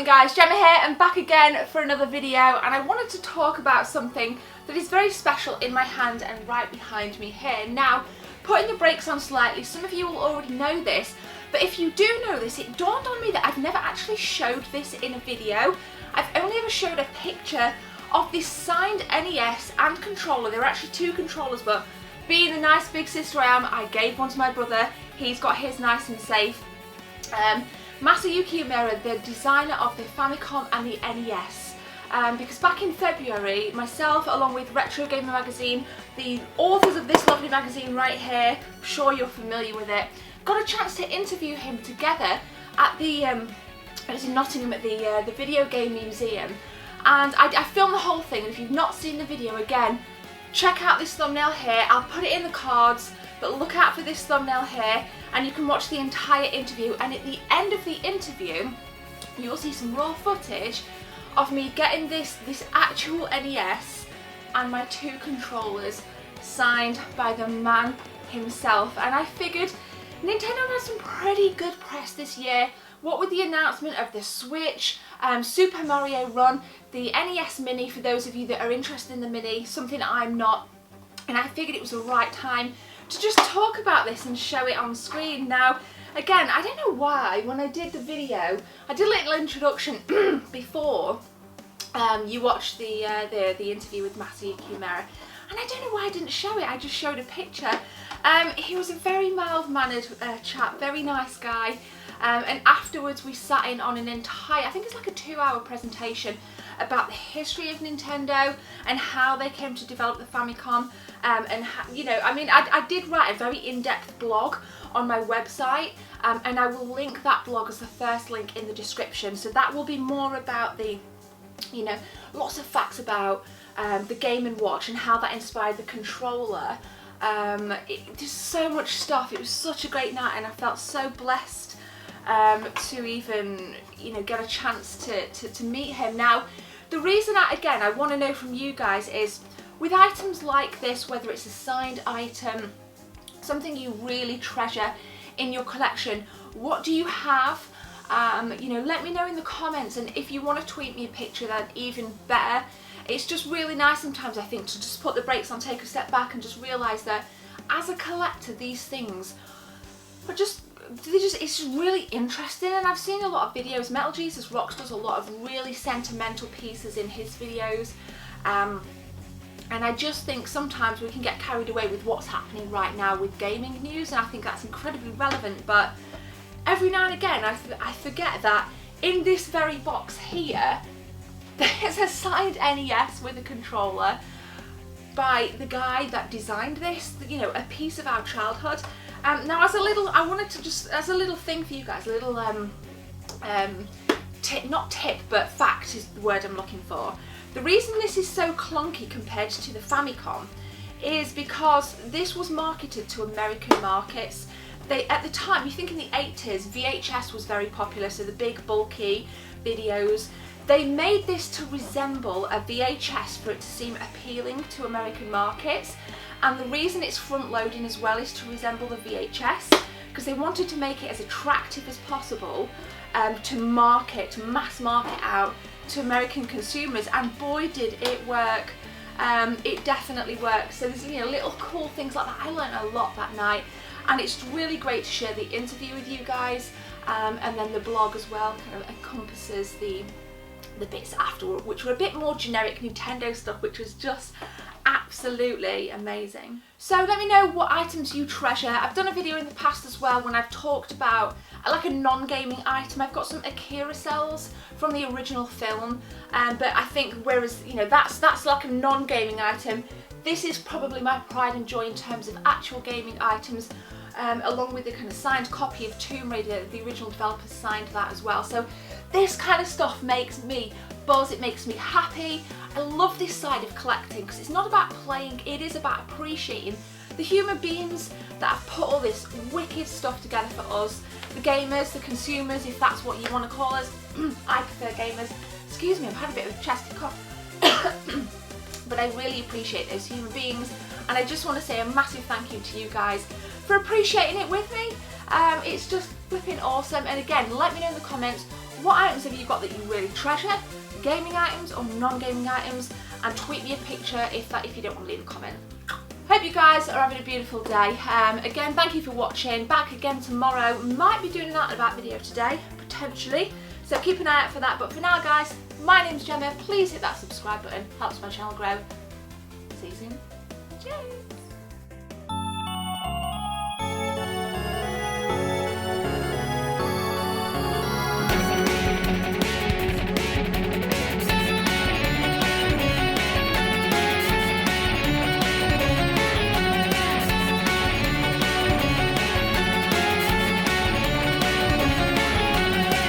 happening, guys? Gemma here and back again for another video, and I wanted to talk about something that is very special in my hand and right behind me here. Now, putting the brakes on slightly, some of you will already know this, but if you do know this, it dawned on me that I've never actually showed this in a video. I've only ever showed a picture of this signed NES and controller. There are actually two controllers, but being the nice big sister I am, I gave one to my brother. He's got his nice and safe. Masayuki Uemura, the designer of the FAMICOM and the NES. Because back in February, myself along with Retro Gamer magazine, the authors of this lovely magazine right here, I'm sure you're familiar with it, got a chance to interview him together at the, it was in Nottingham at the Video Game Museum. And I filmed the whole thing, and if you've not seen the video, again, check out this thumbnail here. I'll put it in the cards, but look out for this thumbnail here and you can watch the entire interview, and at the end of the interview you'll see some raw footage of me getting this actual NES and my two controllers signed by the man himself. And I figured Nintendo had some pretty good press this year. What with the announcement of the Switch, Super Mario Run, the NES Mini for those of you that are interested in the Mini, something I'm not, and I figured it was the right time to just talk about this and show it on screen. Now, again, I don't know why when I did the video, I did a little introduction before you watched the interview with Masayuki Uemura, and I don't know why I didn't show it. I just showed a picture. He was a very mild-mannered chap, very nice guy. And afterwards we sat in on an entire, I think it's like a 2-hour presentation about the history of Nintendo and how they came to develop the Famicom, and how, you know, I mean, I did write a very in-depth blog on my website, and I will link that blog as the first link in the description. So that will be more about the, you know, lots of facts about the Game & Watch and how that inspired the controller. Just so much stuff. It was such a great night, and I felt so blessed to even, you know, get a chance to meet him. Now, the reason I want to know from you guys is, with items like this, whether it's a signed item, something you really treasure in your collection, what do you have? You know, let me know in the comments, and if you want to tweet me a picture, then even better. It's just really nice sometimes, I think, to just put the brakes on, take a step back and just realise that as a collector, these things are just, it's really interesting. And I've seen a lot of videos. Metal Jesus Rocks does a lot of really sentimental pieces in his videos, and I just think sometimes we can get carried away with what's happening right now with gaming news, and I think that's incredibly relevant. But every now and again I forget that in this very box here there's a signed NES with a controller by the guy that designed this, you know, a piece of our childhood. Now, as a little, I wanted to just, as a little thing for you guys, a little tip, not tip, but fact is the word I'm looking for. The reason this is so clunky compared to the Famicom is because this was marketed to American markets. At the time, you think in the 80s, VHS was very popular, so the big bulky videos. They made this to resemble a VHS for it to seem appealing to American markets. And the reason it's front loading as well is to resemble the VHS, because they wanted to make it as attractive as possible to mass market out to American consumers, and boy did it work. It definitely works. So there's, you know, little cool things like that. I learned a lot that night, and it's really great to share the interview with you guys, and then the blog as well kind of encompasses the bits afterward, which were a bit more generic Nintendo stuff, which was just absolutely amazing. So let me know what items you treasure. I've done a video in the past as well when I've talked about like a non-gaming item. I've got some Akira cells from the original film, but I think whereas, you know, that's like a non-gaming item, this is probably my pride and joy in terms of actual gaming items, along with the kind of signed copy of Tomb Raider. The original developers signed that as well. So this kind of stuff makes me buzz, it makes me happy. I love this side of collecting because it's not about playing, it is about appreciating the human beings that have put all this wicked stuff together for us, the gamers, the consumers, if that's what you want to call us. I prefer gamers. Excuse me, I've had a bit of a chesty cough. But I really appreciate those human beings, and I just want to say a massive thank you to you guys for appreciating it with me. It's just flipping awesome. And again, let me know in the comments what items have you got that you really treasure, gaming items or non-gaming items, and tweet me a picture if you don't want to leave a comment. Hope you guys are having a beautiful day. Again, thank you for watching. Back again tomorrow. Might be doing an out and about video today, potentially. So keep an eye out for that. But for now, guys, my name's Gemma. Please hit that subscribe button. Helps my channel grow. See you soon. Cheers.